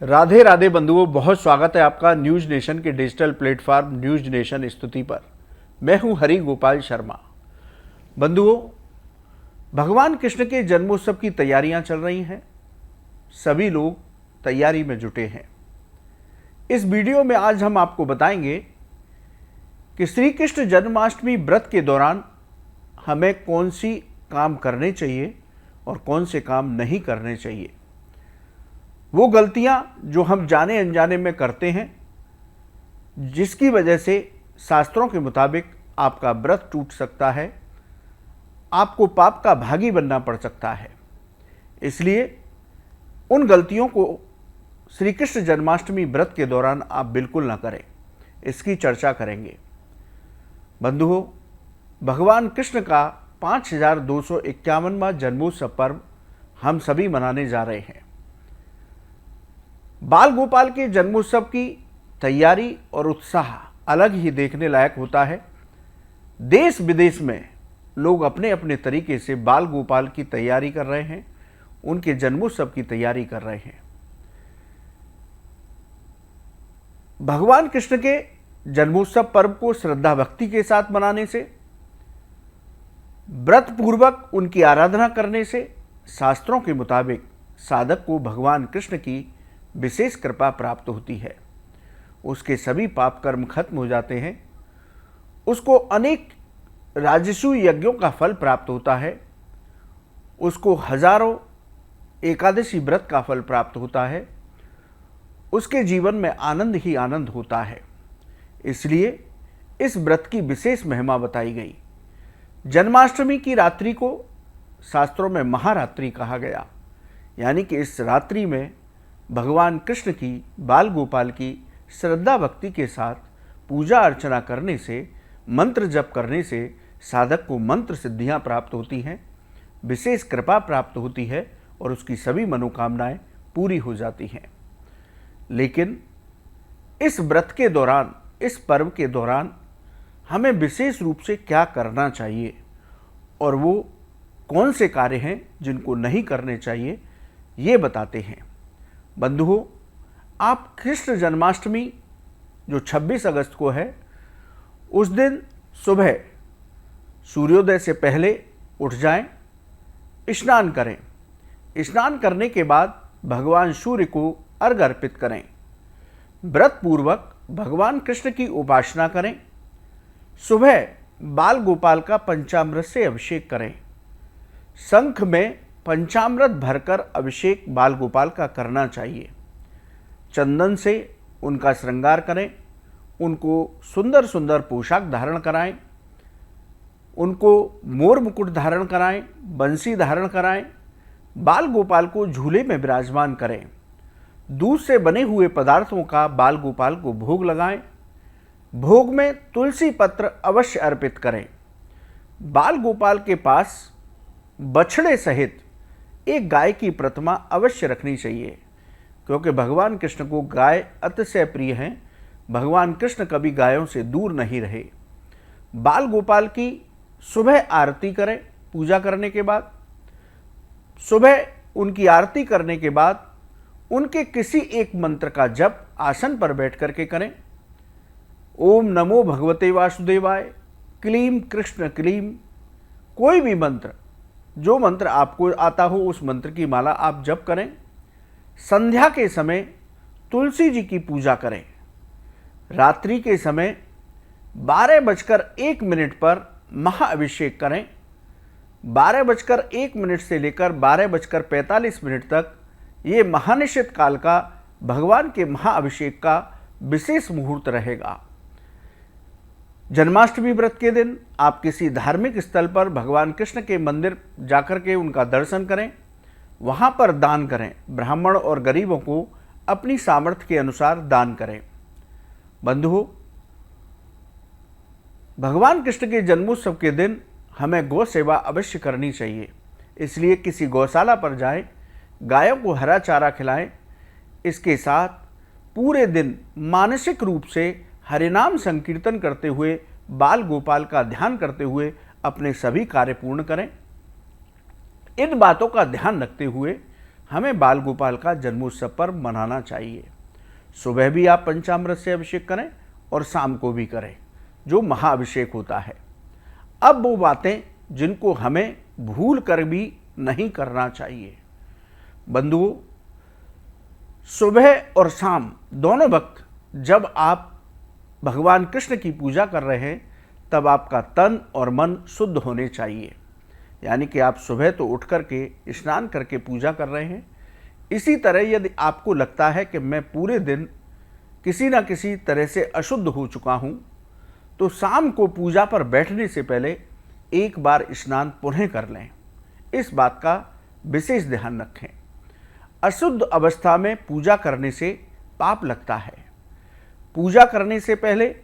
राधे राधे बंधुओं, बहुत स्वागत है आपका न्यूज नेशन के डिजिटल प्लेटफॉर्म न्यूज नेशन स्तुति पर। मैं हूं हरि गोपाल शर्मा। बंधुओं, भगवान कृष्ण के जन्मोत्सव की तैयारियां चल रही हैं। सभी लोग तैयारी में जुटे हैं। इस वीडियो में आज हम आपको बताएंगे कि श्री कृष्ण जन्माष्टमी व्रत के दौरान हमें कौन सी काम करने चाहिए और कौन से काम नहीं करने चाहिए। वो गलतियां जो हम जाने अनजाने में करते हैं, जिसकी वजह से शास्त्रों के मुताबिक आपका व्रत टूट सकता है, आपको पाप का भागी बनना पड़ सकता है। इसलिए उन गलतियों को श्री कृष्ण जन्माष्टमी व्रत के दौरान आप बिल्कुल न करें। इसकी चर्चा करेंगे। बंधुओं, भगवान कृष्ण का 5251वां जन्मोत्सव पर्व हम सभी मनाने जा रहे हैं। बाल गोपाल के जन्मोत्सव की तैयारी और उत्साह अलग ही देखने लायक होता है। देश विदेश में लोग अपने अपने तरीके से बाल गोपाल की तैयारी कर रहे हैं, उनके जन्मोत्सव की तैयारी कर रहे हैं। भगवान कृष्ण के जन्मोत्सव पर्व को श्रद्धा भक्ति के साथ मनाने से, व्रत पूर्वक उनकी आराधना करने से शास्त्रों के मुताबिक साधक को भगवान कृष्ण की विशेष कृपा प्राप्त होती है। उसके सभी पाप कर्म खत्म हो जाते हैं। उसको अनेक राजस्व यज्ञों का फल प्राप्त होता है। उसको हजारों एकादशी व्रत का फल प्राप्त होता है। उसके जीवन में आनंद ही आनंद होता है। इसलिए इस व्रत की विशेष महिमा बताई गई। जन्माष्टमी की रात्रि को शास्त्रों में महारात्रि कहा गया, यानी कि इस रात्रि में भगवान कृष्ण की, बाल गोपाल की श्रद्धा भक्ति के साथ पूजा अर्चना करने से, मंत्र जप करने से साधक को मंत्र सिद्धियां प्राप्त होती हैं, विशेष कृपा प्राप्त होती है और उसकी सभी मनोकामनाएं पूरी हो जाती हैं। लेकिन इस व्रत के दौरान, इस पर्व के दौरान हमें विशेष रूप से क्या करना चाहिए और वो कौन से कार्य हैं जिनको नहीं करने चाहिए, ये बताते हैं। बंधुओं, आप कृष्ण जन्माष्टमी जो 26 अगस्त को है, उस दिन सुबह सूर्योदय से पहले उठ जाएं, स्नान करें। स्नान करने के बाद भगवान सूर्य को अर्घ्य अर्पित करें। व्रत पूर्वक भगवान कृष्ण की उपासना करें। सुबह बाल गोपाल का पंचामृत से अभिषेक करें। शंख में पंचामृत भरकर अभिषेक बाल गोपाल का करना चाहिए। चंदन से उनका श्रृंगार करें। उनको सुंदर सुंदर पोशाक धारण कराएं। उनको मोर मुकुट धारण कराएं, बंसी धारण कराएं। बाल गोपाल को झूले में विराजमान करें। दूध से बने हुए पदार्थों का बाल गोपाल को भोग लगाएं। भोग में तुलसी पत्र अवश्य अर्पित करें। बाल गोपाल के पास बछड़े सहित एक गाय की प्रतिमा अवश्य रखनी चाहिए, क्योंकि भगवान कृष्ण को गाय अतिशय प्रिय हैं। भगवान कृष्ण कभी गायों से दूर नहीं रहे। बाल गोपाल की सुबह आरती करें। पूजा करने के बाद, सुबह उनकी आरती करने के बाद उनके किसी एक मंत्र का जप आसन पर बैठ करके करें। ओम नमो भगवते वासुदेवाय, क्लीम कृष्ण क्लीम, कोई भी मंत्र, जो मंत्र आपको आता हो उस मंत्र की माला आप जप करें। संध्या के समय तुलसी जी की पूजा करें। रात्रि के समय 12:01 पर महाअभिषेक करें। 12:01 से लेकर 12:45 तक ये महानिश्चित काल का भगवान के महाअभिषेक का विशेष मुहूर्त रहेगा। जन्माष्टमी व्रत के दिन आप किसी धार्मिक स्थल पर भगवान कृष्ण के मंदिर जाकर के उनका दर्शन करें। वहाँ पर दान करें। ब्राह्मण और गरीबों को अपनी सामर्थ्य के अनुसार दान करें। बंधुओं, भगवान कृष्ण के जन्मोत्सव के दिन हमें गौ सेवा अवश्य करनी चाहिए। इसलिए किसी गौशाला पर जाएं, गायों को हरा चारा खिलाएं। इसके साथ पूरे दिन मानसिक रूप से हरिनाम संकीर्तन करते हुए, बाल गोपाल का ध्यान करते हुए अपने सभी कार्य पूर्ण करें। इन बातों का ध्यान रखते हुए हमें बाल गोपाल का जन्मोत्सव पर्व मनाना चाहिए। सुबह भी आप पंचामृत से अभिषेक करें और शाम को भी करें, जो महाअभिषेक होता है। अब वो बातें जिनको हमें भूल कर भी नहीं करना चाहिए। बंधुओं, सुबह और शाम दोनों वक्त जब आप भगवान कृष्ण की पूजा कर रहे हैं, तब आपका तन और मन शुद्ध होने चाहिए। यानी कि आप सुबह तो उठ करके स्नान करके पूजा कर रहे हैं। इसी तरह यदि आपको लगता है कि मैं पूरे दिन किसी न किसी तरह से अशुद्ध हो चुका हूँ, तो शाम को पूजा पर बैठने से पहले एक बार स्नान पुनः कर लें। इस बात का विशेष ध्यान रखें। अशुद्ध अवस्था में पूजा करने से पाप लगता है। पूजा करने से पहले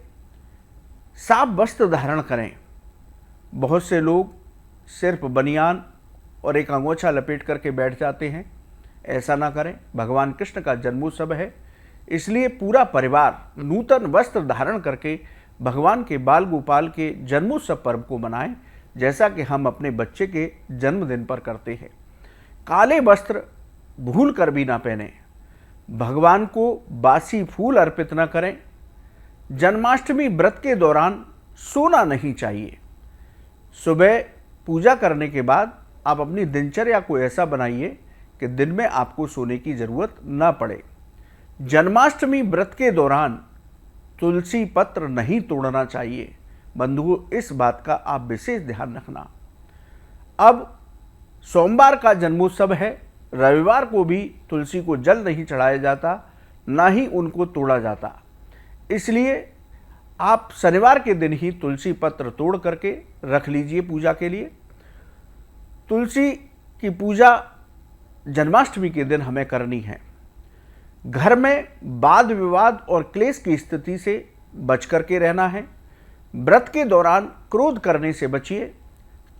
साफ वस्त्र धारण करें। बहुत से लोग सिर्फ बनियान और एक अंगोछा लपेट करके बैठ जाते हैं। ऐसा ना करें। भगवान कृष्ण का जन्मोत्सव है, इसलिए पूरा परिवार नूतन वस्त्र धारण करके भगवान के बाल गोपाल के जन्मोत्सव पर्व को मनाएं, जैसा कि हम अपने बच्चे के जन्मदिन पर करते हैं। काले वस्त्र भूल कर भी ना पहने। भगवान को बासी फूल अर्पित न करें। जन्माष्टमी व्रत के दौरान सोना नहीं चाहिए। सुबह पूजा करने के बाद आप अपनी दिनचर्या को ऐसा बनाइए कि दिन में आपको सोने की जरूरत न पड़े। जन्माष्टमी व्रत के दौरान तुलसी पत्र नहीं तोड़ना चाहिए। बंधुओं, इस बात का आप विशेष ध्यान रखना। अब सोमवार का जन्मोत्सव है। रविवार को भी तुलसी को जल नहीं चढ़ाया जाता, ना ही उनको तोड़ा जाता। इसलिए आप शनिवार के दिन ही तुलसी पत्र तोड़ करके रख लीजिए पूजा के लिए। तुलसी की पूजा जन्माष्टमी के दिन हमें करनी है। घर में वाद विवाद और क्लेश की स्थिति से बच करके रहना है। व्रत के दौरान क्रोध करने से बचिए।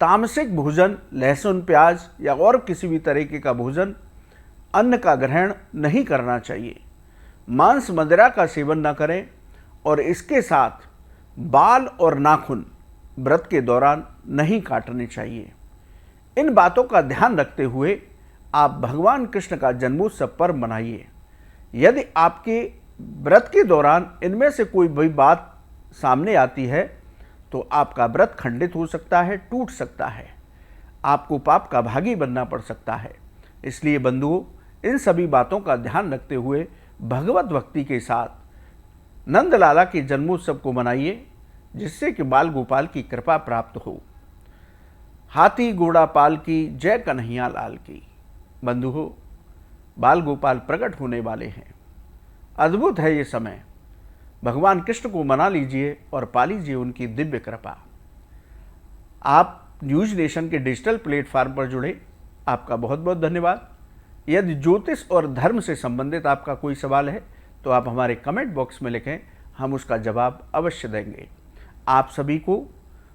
तामसिक भोजन, लहसुन प्याज या और किसी भी तरीके का भोजन, अन्न का ग्रहण नहीं करना चाहिए। मांस मदिरा का सेवन न करें और इसके साथ बाल और नाखून व्रत के दौरान नहीं काटने चाहिए। इन बातों का ध्यान रखते हुए आप भगवान कृष्ण का जन्मोत्सव पर्व मनाइए। यदि आपके व्रत के दौरान इनमें से कोई भी बात सामने आती है तो आपका व्रत खंडित हो सकता है, टूट सकता है। आपको पाप का भागी बनना पड़ सकता है। इसलिए बंधुओं, इन सभी बातों का ध्यान रखते हुए भगवत भक्ति के साथ नंदलाला के जन्मोत्सव को मनाइए, जिससे कि बाल गोपाल की कृपा प्राप्त हो। हाथी घोड़ा पाल की, जय कन्हैया लाल की। बंधुओं, बाल गोपाल प्रकट होने वाले हैं। अद्भुत है ये समय। भगवान कृष्ण को मना लीजिए और पा लीजिए उनकी दिव्य कृपा। आप न्यूज़ नेशन के डिजिटल प्लेटफॉर्म पर जुड़े, आपका बहुत बहुत धन्यवाद। यदि ज्योतिष और धर्म से संबंधित आपका कोई सवाल है तो आप हमारे कमेंट बॉक्स में लिखें, हम उसका जवाब अवश्य देंगे। आप सभी को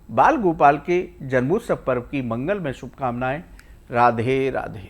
बाल गोपाल के जन्मोत्सव पर्व की मंगलमय शुभकामनाएं। राधे राधे।